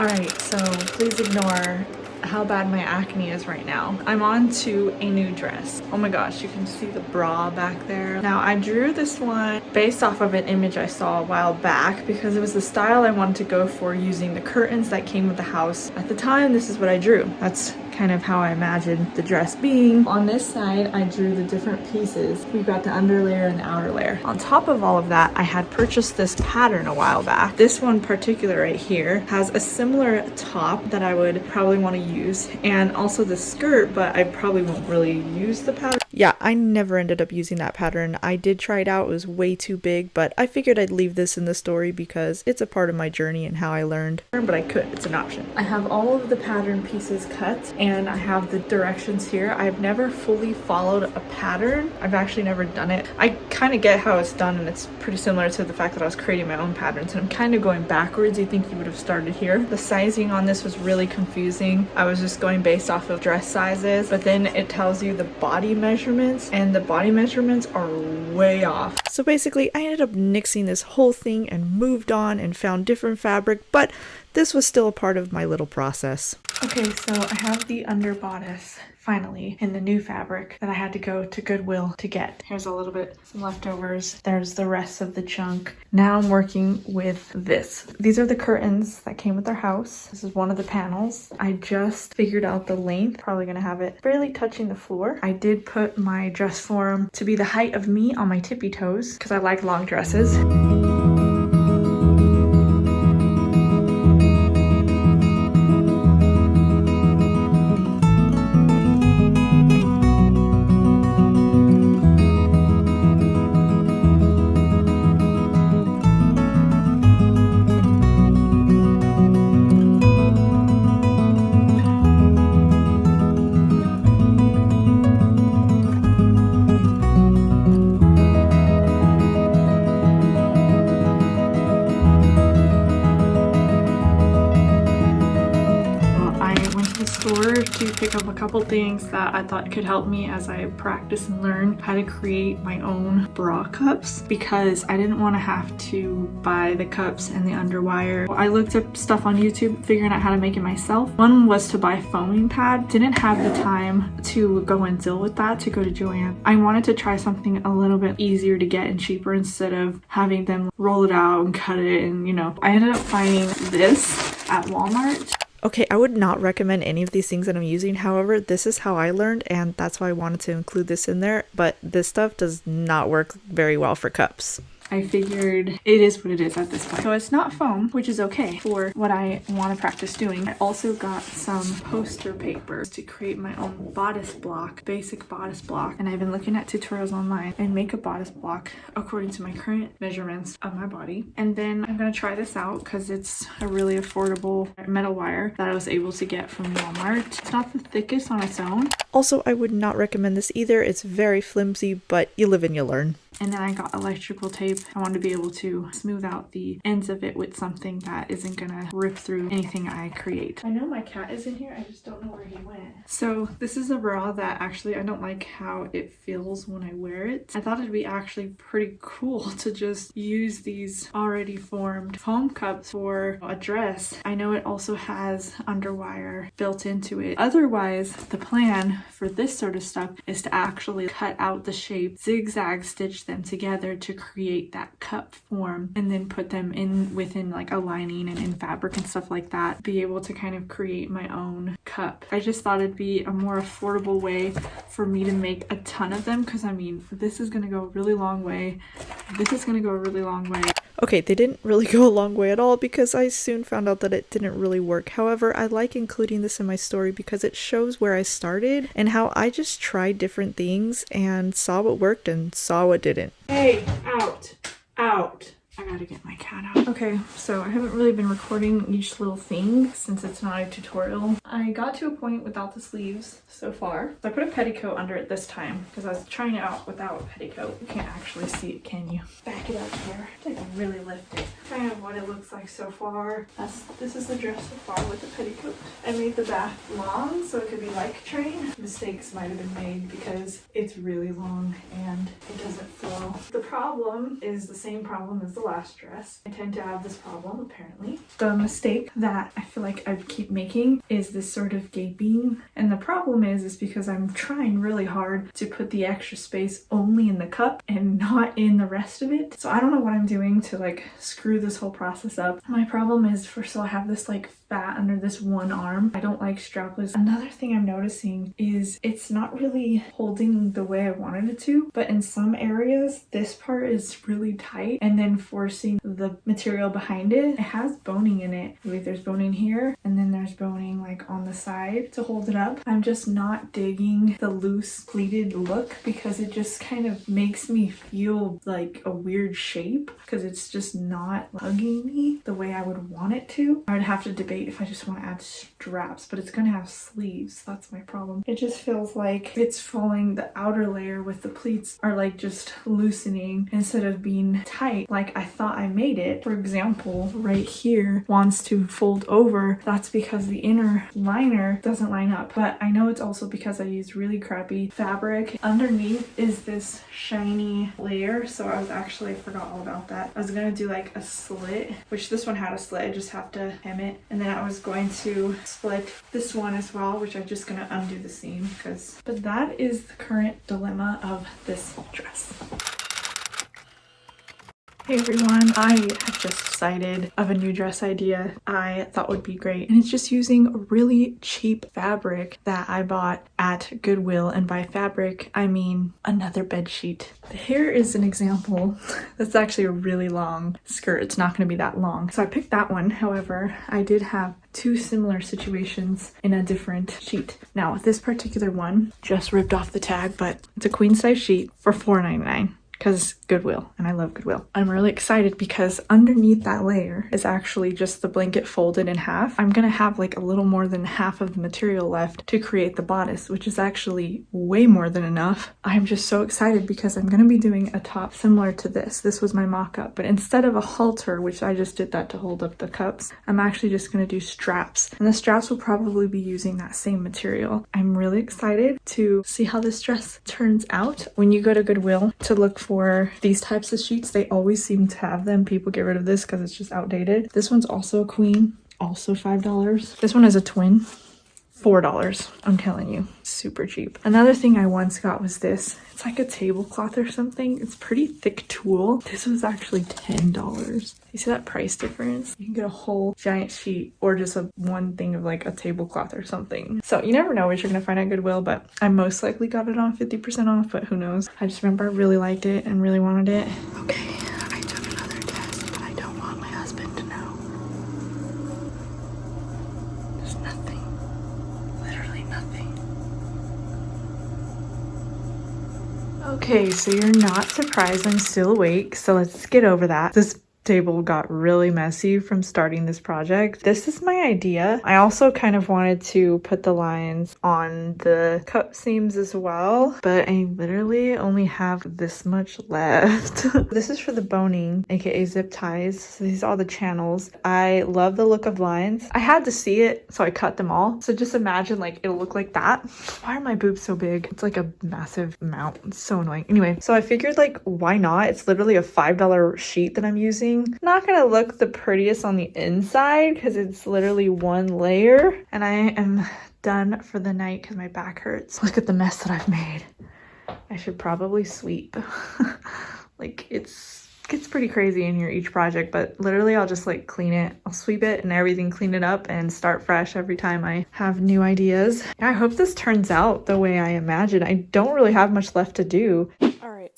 Alright, so please ignore how bad my acne is right now. I'm on to a new dress. Oh my gosh, you can see the bra back there. Now I drew this one based off of an image I saw a while back because it was the style I wanted to go for using the curtains that came with the house. At the time, this is what I drew. That's kind of how I imagined the dress being. On this side, I drew the different pieces. We've got the under layer and the outer layer. On top of all of that, I had purchased this pattern a while back. This one particular right here has a similar top that I would probably want to use, and also the skirt, but I probably won't really use the pattern. Yeah, I never ended up using that pattern. I did try it out, it was way too big, but I figured I'd leave this in the story because it's a part of my journey and how I learned. But I could, it's an option. I have all of the pattern pieces cut and I have the directions here. I've never fully followed a pattern. I've actually never done it. I kind of get how it's done and it's pretty similar to the fact that I was creating my own patterns and I'm kind of going backwards. You think you would have started here. The sizing on this was really confusing. I was just going based off of dress sizes, but then it tells you the body measurements and the body measurements are way off. So basically I ended up nixing this whole thing and moved on and found different fabric, but this was still a part of my little process. Okay, so I have the under bodice finally in the new fabric that I had to go to Goodwill to get. Here's a little bit, some leftovers. There's the rest of the chunk. Now I'm working with this. These are the curtains that came with our house. This is one of the panels. I just figured out the length. Probably gonna have it barely touching the floor. I did put my dress form to be the height of me on my tippy toes because I like long dresses. To pick up a couple things that I thought could help me as I practice and learn how to create my own bra cups because I didn't want to have to buy the cups and the underwire. I looked up stuff on YouTube figuring out how to make it myself. One was to buy foaming pad. Didn't have the time to go and deal with that to go to Joann. I wanted to try something a little bit easier to get and cheaper instead of having them roll it out and cut it and I ended up finding this at Walmart. Okay, I would not recommend any of these things that I'm using. However, this is how I learned and that's why I wanted to include this in there. But this stuff does not work very well for cups. I figured it is what it is at this point. So it's not foam, which is okay for what I want to practice doing. I also got some poster paper to create my own bodice block, basic bodice block. And I've been looking at tutorials online and make a bodice block according to my current measurements of my body. And then I'm going to try this out because it's a really affordable metal wire that I was able to get from Walmart. It's not the thickest on its own. Also, I would not recommend this either. It's very flimsy, but you live and you learn. And then I got electrical tape. I wanted to be able to smooth out the ends of it with something that isn't gonna rip through anything I create. I know my cat is in here, I just don't know where he went. So this is a bra that actually I don't like how it feels when I wear it. I thought it'd be actually pretty cool to just use these already formed foam cups for a dress. I know it also has underwire built into it. Otherwise, the plan for this sort of stuff is to actually cut out the shape, zigzag stitch them together to create that cup form and then put them in within like a lining and in fabric and stuff like that, be able to kind of create my own cup. I just thought it'd be a more affordable way for me to make a ton of them because I mean this is gonna go a really long way, this is gonna go a really long way. Okay, they didn't really go a long way at all because I soon found out that it didn't really work. However, I like including this in my story because it shows where I started and how I just tried different things and saw what worked and saw what didn't. Hey, out, out. I gotta get my cat out. Okay, so I haven't really been recording each little thing since it's not a tutorial. I got to a point without the sleeves so far. So I put a petticoat under it this time because I was trying it out without a petticoat. You can't actually see it, can you? Back it up here. I can really lift it. Kind of what it looks like so far. This is the dress so far with the petticoat. I made the back long so it could be like a train. Mistakes might have been made because it's really long and it doesn't flow. The problem is the same problem as the last last dress. I tend to have this problem apparently. The mistake that I feel like I keep making is this sort of gaping, and the problem is because I'm trying really hard to put the extra space only in the cup and not in the rest of it. So I don't know what I'm doing to like screw this whole process up. My problem is, first of all, I have this like fat under this one arm. I don't like strapless. Another thing I'm noticing is it's not really holding the way I wanted it to, but in some areas this part is really tight, and then forcing the material behind it, it has boning in it. Like there's boning here, and then there's boning like on the side to hold it up. I'm just not digging the loose pleated look because it just kind of makes me feel like a weird shape because it's just not hugging me the way I would want it to. I would have to debate if I just want to add straps, but it's gonna have sleeves. That's my problem. It just feels like it's falling, the outer layer with the pleats are like just loosening instead of being tight like I thought I made it. For example, right here wants to fold over. That's because the inner liner doesn't line up, but I know it's also because I used really crappy fabric. Underneath is this shiny layer, so I forgot all about that. I was gonna do like a slit, which this one had a slit. I just have to hem it, and then I was going to split this one as well, which I'm just gonna undo the seam but that is the current dilemma of this dress. Hey everyone, I have just decided of a new dress idea I thought would be great, and it's just using a really cheap fabric that I bought at Goodwill, and by fabric I mean another bed sheet. Here is an example. That's actually a really long skirt. It's not going to be that long, so I picked that one. However, I did have two similar situations in a different sheet. Now this particular one just ripped off the tag, but it's a queen size sheet for $4.99. because Goodwill, and I love Goodwill. I'm really excited because underneath that layer is actually just the blanket folded in half. I'm gonna have like a little more than half of the material left to create the bodice, which is actually way more than enough. I'm just so excited because I'm gonna be doing a top similar to this. This was my mock-up, but instead of a halter, which I just did that to hold up the cups, I'm actually just gonna do straps, and the straps will probably be using that same material. I'm really excited to see how this dress turns out. When you go to Goodwill to look for these types of sheets, they always seem to have them. People get rid of this because it's just outdated. This one's also a queen, also $5. This one is a twin, $4. I'm telling you, super cheap. Another thing I once got was this. It's like a tablecloth or something. It's pretty thick tulle. This was actually $10. You see that price difference? You can get a whole giant sheet or just one thing of like a tablecloth or something. So you never know what you're gonna find at Goodwill, but I most likely got it on 50% off, but who knows? I just remember I really liked it and really wanted it. Okay, I took another test, but I don't want my husband to know. There's nothing. Literally nothing. Okay, so you're not surprised I'm still awake, so let's get over that. This table got really messy from starting this project. This is my idea. I also kind of wanted to put the lines on the cup seams as well, but I literally only have this much left. This is for the boning, aka zip ties. So these are all the channels. I love the look of lines. I had to see it, so I cut them all. So just imagine like it'll look like that. Why are my boobs so big? It's like a massive amount. It's so annoying. Anyway, so I figured like, why not? It's literally a $5 sheet that I'm using. Not gonna look the prettiest on the inside because it's literally one layer, and I am done for the night because my back hurts. Look at the mess that I've made. I should probably sweep. Like it's pretty crazy in here each project, but literally I'll just like clean it. I'll sweep it and everything, clean it up and start fresh every time I have new ideas. I hope this turns out the way I imagine. I don't really have much left to do.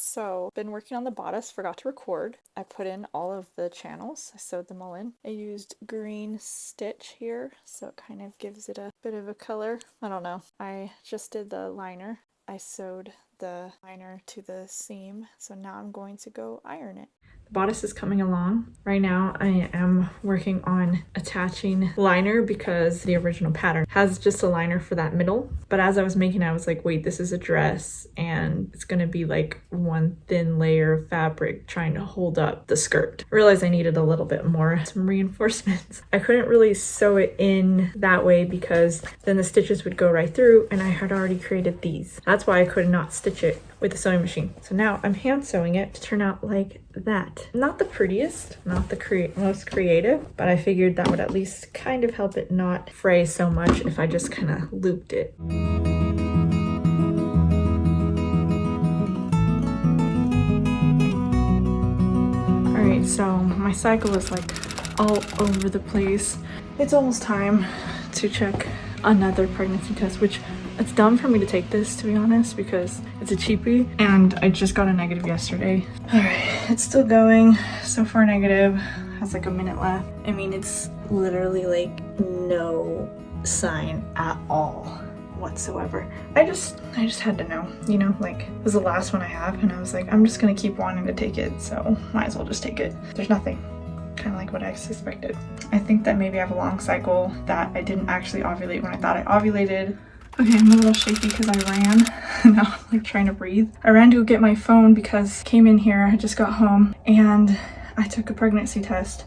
So been working on the bodice, forgot to record. I put in all of the channels, I sewed them all in. I used green stitch here, so it kind of gives it a bit of a color. I don't know. I just did the liner. I sewed the liner to the seam, so now I'm going to go iron it. The bodice is coming along. Right now I am working on attaching liner because the original pattern has just a liner for that middle. But as I was making it, I was like, wait, this is a dress and it's gonna be like one thin layer of fabric trying to hold up the skirt. I realized I needed a little bit more, some reinforcements. I couldn't really sew it in that way because then the stitches would go right through, and I had already created these. That's why I could not stitch it with the sewing machine. So now I'm hand sewing it to turn out like that. Not the prettiest, not the most creative, but I figured that would at least kind of help it not fray so much if I just kind of looped it. Alright, so my cycle is like all over the place. It's almost time to check another pregnancy test, which it's dumb for me to take this, to be honest, because it's a cheapie and I just got a negative yesterday. All right, it's still going. So far negative, has like a minute left. I mean, it's literally like no sign at all whatsoever. I just had to know, you know, like it was the last one I have and I was like, I'm just gonna keep wanting to take it, so might as well just take it. There's nothing. Kind of like what I suspected. I think that maybe I have a long cycle, that I didn't actually ovulate when I thought I ovulated. Okay, I'm a little shaky because I ran. Now I'm like trying to breathe. I ran to go get my phone because I came in here, I just got home, and I took a pregnancy test.